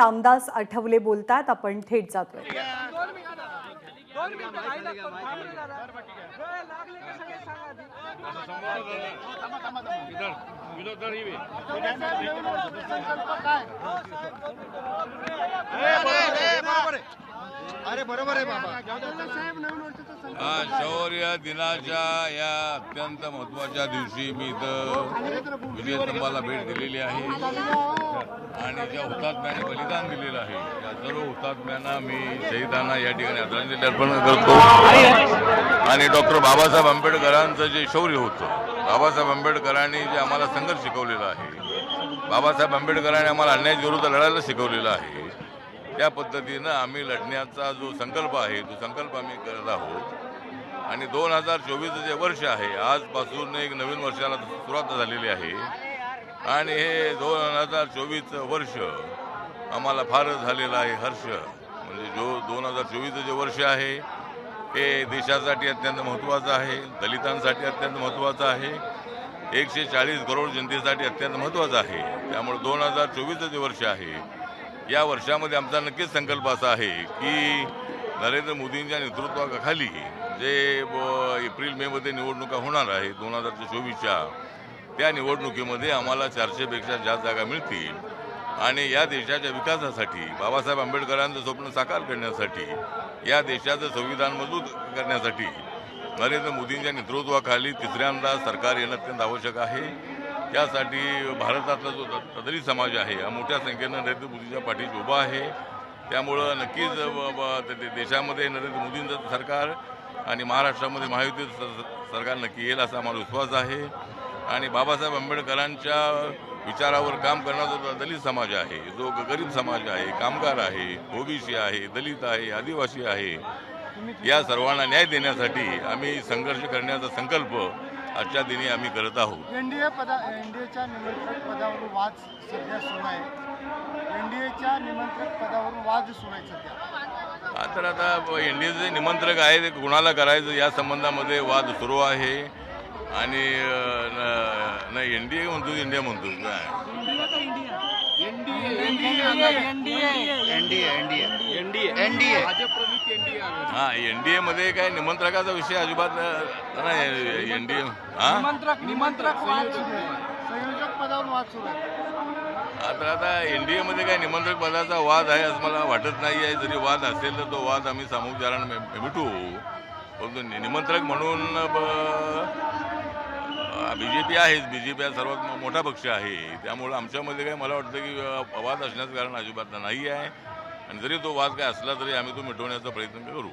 रामदास आठवले बोलतात. आपण थेट जातोय. अरे बरोबर आहे बाबा. शौर्य दिनाच्या या अत्यंत महत्त्वाच्या दिवशी मी इथं विजयस्तंभाला भेट दिलेली आहे आणि ज्या हुतात्म्याने बलिदान दिलेलं आहे त्या सर्व हुतात्म्यांना मी शहीदांना या ठिकाणी आदरांजली अर्पण करतो. आणि डॉक्टर बाबासाहेब आंबेडकरांचं जे शौर्य होतं, बाबासाहेब आंबेडकरांनी जे आम्हाला संघर्ष शिकवलेला आहे, बाबासाहेब आंबेडकरांनी आम्हाला अन्यायाविरुद्ध लढायला शिकवलेला आहे, त्या पद्धतीनं आम्ही लढण्याचा जो संकल्प आहे तो संकल्प आम्ही करत आहोत. आणि 2024 जे वर्ष आहे, आजपासून एक नवीन वर्षाला सुरुवात झालेली आहे आणि हे 2024 वर्ष आम्हाला फार झालेलं आहे हर्ष. म्हणजे जो 2024 जे वर्ष आहे हे देशासाठी अत्यंत महत्त्वाचं आहे, दलितांसाठी अत्यंत महत्त्वाचं आहे, 140 करोड जनतेसाठी अत्यंत महत्त्वाचं आहे. त्यामुळे 2024 जे वर्ष आहे या वर्षामध्ये आमचा नक्कीच संकल्प असा आहे की नरेंद्र मोदींच्या नेतृत्वाखाली जे एप्रिल मेमध्ये निवडणुका होणार आहे 2024च्या, त्या निवडणुकीमध्ये आम्हाला 400पेक्षा जास्त जागा मिळतील आणि या देशाच्या विकासासाठी, बाबासाहेब आंबेडकरांचं स्वप्न साकार करण्यासाठी, या देशाचं संविधान मजबूत करण्यासाठी नरेंद्र मोदींच्या नेतृत्वाखाली तिसऱ्यांदा सरकार येणं अत्यंत आवश्यक आहे. त्यासाठी भारतातला जो दलित समाज आहे हा मोठ्या संख्येनं नरेंद्र मोदींच्या पाठीशी उभा आहे. त्यामुळं नक्कीच देशामध्ये नरेंद्र मोदींचं सरकार आणि महाराष्ट्रामध्ये महायुतीचं सरकार नक्की येईल असा आम्हाला विश्वास आहे. आणि बाबासाहेब आंबेडकरांच्या विचारावर काम करणारा जो दलित समाज आहे, जो गरीब समाज आहे, कामगार आहे, ओबीसी आहे, दलित आहे, आदिवासी आहे, या सर्वांना न्याय देण्यासाठी आम्ही संघर्ष करण्याचा संकल्प आजच्या दिनी आम्ही करत आहोत. एनडीएच्या निमंत्रक पदावरून वाद सध्या सुरू आहे. एनडीएच्या निमंत्रक पदावरून वाद सुरू आहे सध्या. तर आता एनडीएचे निमंत्रक आहे ते कुणाला करायचं या संबंधामध्ये वाद सुरू आहे. आणि नाही एनडीए म्हणतो इंडिया म्हणतो हा एनडीए मध्ये काय निमंत्रकाचा विषय अजिबात नाही. एनडीए हा निमंत्रक संयोजक पदावरून वाद सुरू आहे. तर आता एनडीए मध्ये काय निमंत्रक पदाचा वाद आहे असं मला वाटत नाही आहे. जरी वाद असेल तर तो वाद आम्ही सामुदायिक मिटवू. परंतु निमंत्रक म्हणून बीजेपी आहेच. बीजेपी हा सर्वात मोठा पक्ष आहे. त्यामुळं आमच्यामध्ये काय मला वाटतं की वाद असण्याचं कारण अजिबात नाही आहे. आणि जरी तो वाद काय असला तरी आम्ही तो मिटवण्याचा प्रयत्न करू.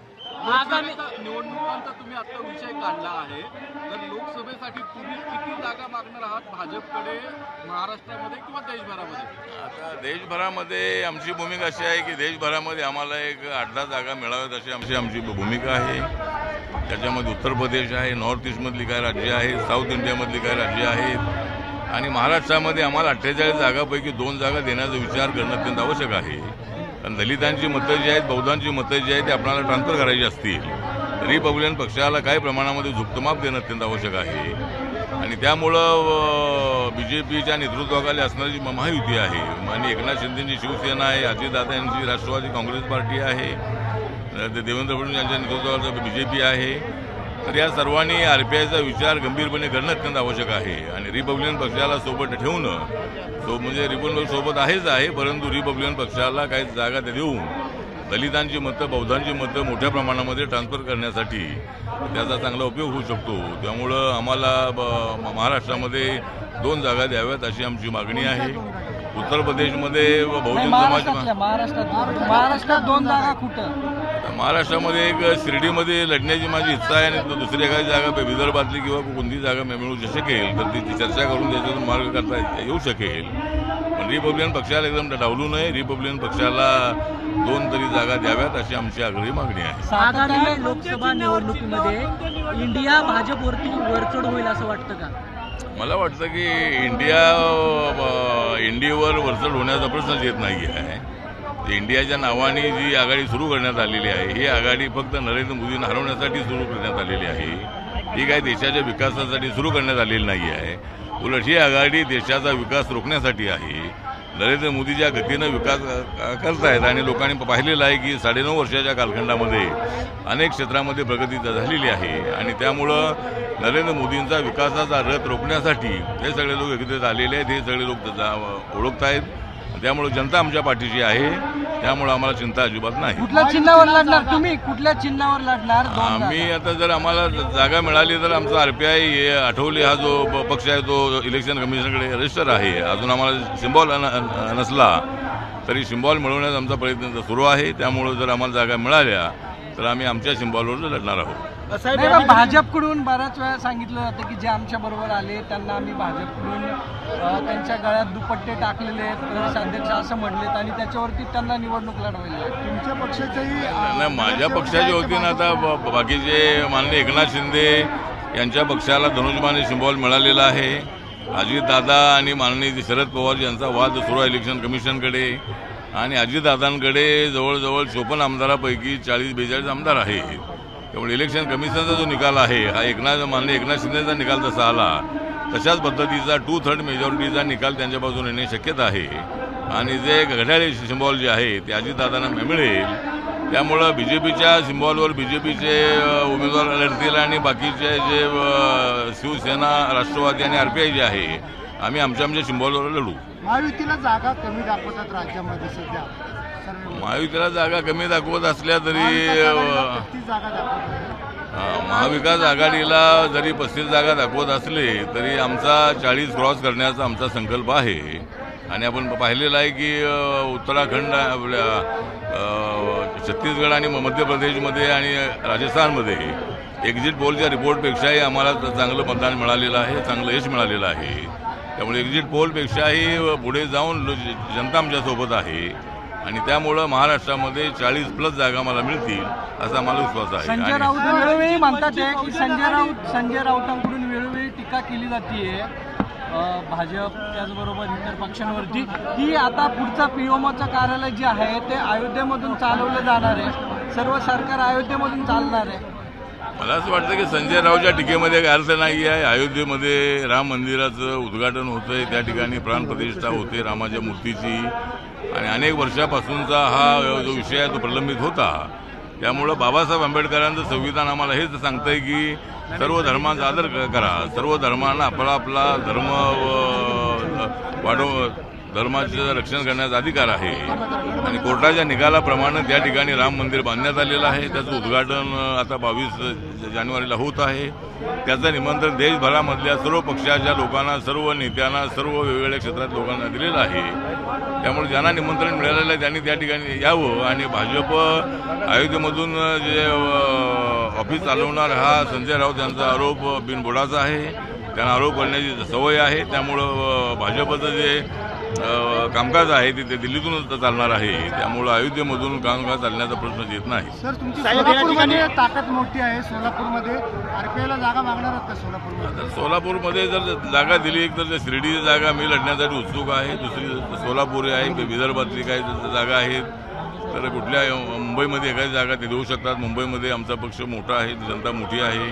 निवडणुकांचा तुम्ही आता विषय काढला आहे, तर लोकसभेसाठी तुम्ही किती जागा मागणार आहात भाजपकडे महाराष्ट्रामध्ये किंवा देशभरामध्ये? आता देशभरामध्ये आमची भूमिका अशी आहे की देशभरामध्ये आम्हाला एक 8-10 जागा मिळाव्यात अशी आमची भूमिका आहे. त्याच्यामध्ये उत्तर प्रदेश आहे, नॉर्थ ईस्टमधली काय राज्य आहे, साऊथ इंडियामधली काय राज्य आहेत आणि महाराष्ट्रामध्ये आम्हाला 48 जागापैकी 2 जागा देण्याचा विचार करणं अत्यंत आवश्यक आहे. कारण दलितांची मतं जी आहेत, बौद्धांची मतं जी आहेत ते आपल्याला ट्रान्सफर करायची असतील, रिपब्लिकन पक्षाला काही प्रमाणामध्ये झुकतमाप देणं अत्यंत आवश्यक आहे. आणि त्यामुळं BJPच्या नेतृत्वाखाली असणारी महायुती आहे आणि एकनाथ शिंदेंची शिवसेना आहे, अजितदादा यांची राष्ट्रवादी काँग्रेस पार्टी आहे, देवेंद्र फडणवीस यांच्या नेतृत्वाचा BJP आहे. तर या सर्वांनी RPIचा विचार गंभीरपणे करणं अत्यंत आवश्यक आहे. आणि रिपब्लिकन पक्षाला सोबत ठेवणं म्हणजे रिपब्लिकन सोबत आहेच आहे, परंतु रिपब्लिकन पक्षाला काही जागा देऊन दलितांची मतं, बौद्धांची मतं मोठ्या प्रमाणामध्ये ट्रान्सफर करण्यासाठी त्याचा चांगला उपयोग होऊ शकतो. त्यामुळं आम्हाला महाराष्ट्रामध्ये 2 जागा द्याव्यात अशी आमची मागणी आहे. उत्तर प्रदेशमध्ये बहुजन समाज महाराष्ट्रात 2 जागा कुठं? महाराष्ट्रामध्ये एक शिर्डीमध्ये लढण्याची माझी इच्छा आहे आणि दुसरी एखादी जागा विदर्भातली किंवा कोणती जागा मिळू शकेल तर ती चर्चा करून त्याच्यातून मार्ग करता येऊ शकेल. पण रिपब्लिकन पक्षाला एकदम डावलू नये. रिपब्लिकन पक्षाला 2 तरी जागा द्याव्यात अशी आमची आग्रही मागणी आहे. आगामी लोकसभा निवडणुकीमध्ये इंडिया भाजपवरती वरचढ होईल असं वाटतं का? मला वाटतं की इंडियावर वरचढ होण्याचा प्रश्नच येत नाही आहे. इंडियाच्या नावाने जी आघाडी सुरू करण्यात आलेली आहे ही आघाडी फक्त नरेंद्र मोदींना हरवण्यासाठी सुरू करण्यात आलेली आहे. ही काही देशाच्या विकासासाठी सुरू करण्यात आलेली नाही आहे. उलट ही आघाडी देशाचा विकास रोखण्यासाठी आहे. नरेंद्र मोदी ज्या गतीनं विकास करतायत आणि लोकांनी पाहिलेलं आहे की 9.5 वर्षाच्या कालखंडामध्ये अनेक क्षेत्रामध्ये प्रगती झालेली आहे आणि त्यामुळं नरेंद्र मोदींचा विकासाचा रथ रोखण्यासाठी हे सगळे लोक एकत्रित आलेले आहेत, हे सगळे लोक ओळखत आहेत. त्यामुळे जनता आमच्या पाठीशी आहे, त्यामुळे आम्हाला चिंता अजिबात नाही. कुठल्या चिन्हावर लढणार तुम्ही? कुठल्या चिन्हावर लढणार? आम्ही आता जर आम्हाला जागा मिळाली तर आमचा RPI हे आठवले हा जो पक्ष आहे तो इलेक्शन कमिशनकडे रजिस्टर आहे. अजून आम्हाला सिम्बॉल नसला तरी सिम्बॉल मिळवण्याचा आमचा प्रयत्न सुरू आहे. त्यामुळे जर आम्हाला जागा मिळाल्या तर आम्ही आमच्या सिम्बॉलवर लढणार आहोत. नाही, पण भाजपकडून बऱ्याच वेळा सांगितलं जातं की जे आमच्या बरोबर आले त्यांना आम्ही भाजपकडून त्यांच्या गळ्यात दुपट्टे टाकलेले आहेत, प्रदेशाध्यक्ष असं म्हणलेत आणि त्याच्यावरती त्यांना निवडणूक लढवायला लागली. तुमच्या पक्षाच्याही नाही, माझ्या पक्षाच्या वतीनं आता बाकीचे माननीय एकनाथ शिंदे यांच्या पक्षाला धनुष्यबाण सिम्बॉल मिळालेला आहे. अजितदादा आणि माननीय शरद पवार यांचा वाद सुरू आहे इलेक्शन कमिशनकडे आणि अजितदादांकडे जवळजवळ 54 आमदारापैकी 40-42 आमदार आहेत. त्यामुळे इलेक्शन कमिशनचा जो निकाल आहे हा माननीय एकनाथ शिंदेचा निकाल जसा आला तशाच पद्धतीचा 2/3 मेजॉरिटीचा निकाल त्यांच्या बाजूने येणे शक्यता आहे आणि जे घड्याळी सिम्बॉल जे आहे ते अजितदादांना मिळेल. त्यामुळं BJPच्या सिम्बॉलवर BJPचे उमेदवार लढतील आणि बाकीचे जे शिवसेना, राष्ट्रवादी आणि RPI जे आहे आम्ही आमच्या सिम्बॉलवर लढू. महायुतीला जागा कमी दाखवतात राज्यामध्ये सध्या. महायुतीला जागा कमी दाखवत असल्या तरी 35 जागा दाखवतात. महाविकास आघाडीला जरी 35 जागा दाखवत असले तरी आमचा 40 क्रॉस करण्याचा आमचा संकल्प आहे आणि आपण पाहिलेलं आहे की उत्तराखंड, आपल्या छत्तीसगड आणि मध्य प्रदेशमध्ये आणि राजस्थानमध्ये एक्झिट पोलच्या रिपोर्टपेक्षाही आम्हाला चांगलं मतदान मिळालेलं आहे, चांगलं यश मिळालेलं आहे. त्यामुळे एक्झिट पोलपेक्षाही पुढे जाऊन जनता आमच्यासोबत आहे आणि त्यामुळं महाराष्ट्रामध्ये 40+ जागा मला मिळतील असा मला विश्वास आहे. संजय राऊत वेळोवेळी म्हणतात की संजय राऊतांकडून वेळोवेळी टीका केली जाते भाजप त्याचबरोबर इतर पक्षांवरती की आता पुढचा PMOचं कार्यालय जे आहे ते अयोध्येमधून चालवलं जाणार आहे, सर्व सरकार अयोध्येमधून चालणार आहे. मला असं वाटतं की संजय राऊच्या टीकेमध्ये काही अर्थ नाही आहे. अयोध्येमध्ये राम मंदिराचं उद्घाटन होतंय, त्या ठिकाणी प्राणप्रतिष्ठा होते रामाच्या मूर्तीची आणि अनेक वर्षापासूनचा हा जो विषय आहे तो प्रलंबित होता. त्यामुळं बाबासाहेब आंबेडकरांचं संविधान आम्हाला हेच सांगतंय की सर्व धर्मांचा आदर करा, सर्व धर्मांना आपला धर्म धर्माचं रक्षण करण्याचा अधिकार आहे आणि कोर्टाच्या निकालाप्रमाणे त्या ठिकाणी राम मंदिर बांधण्यात आलेलं आहे. त्याचं उद्घाटन आता 22 जानेवारीला होत आहे. त्याचं निमंत्रण देशभरामधल्या सर्व पक्षाच्या लोकांना, सर्व नेत्यांना, सर्व वेगवेगळ्या क्षेत्रात लोकांना दिलेलं आहे. त्यामुळे ज्यांना निमंत्रण मिळालेलं आहे त्यांनी त्या ठिकाणी यावं आणि भाजप अयोध्येमधून जे ऑफिस चालवणार हा संजय राऊत यांचा आरोप बिनबुडाचा आहे. त्यांना आरोप करण्याची सवय आहे. त्यामुळं भाजपचं जे कामकाज आहे ते दिल्लीतूनच चालणार आहे. त्यामुळं अयोध्येमधून कामकाज चालण्याचा प्रश्न येत नाही. सर, तुमची सोलापूरमध्ये ताकद मोठी आहे. सोलापूरमध्ये RPIला जागा मागणार आहात का सोलापूरमध्ये? सोलापूरमध्ये जर जागा दिली एक तर शिर्डीची जागा मी लढण्यासाठी उत्सुक आहे. दुसरी सोलापूर आहे, विदर्भातली काही जागा आहेत. तर कुठल्या मुंबईमध्ये एखादी जागा ते देऊ शकतात. मुंबईमध्ये आमचा पक्ष मोठा आहे, जनता मोठी आहे.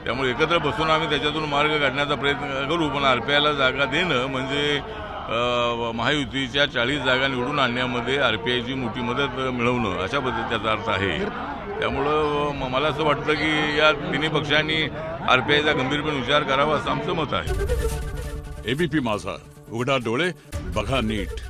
त्यामुळे एकत्र बसून आम्ही त्याच्यातून मार्ग काढण्याचा प्रयत्न करू. पण RPIला जागा देणं म्हणजे महायुतीच्या 40 जागा निवडून आणण्यामध्ये RPIची मोठी मदत मिळवणं अशा पद्धतीचा त्याचा अर्थ आहे. त्यामुळं मला असं वाटतं की या तिन्ही पक्षांनी RPIचा गंभीरपणे विचार करावा असं आमचं मत आहे. ABP माझा, उघडा डोळे बघा नीट.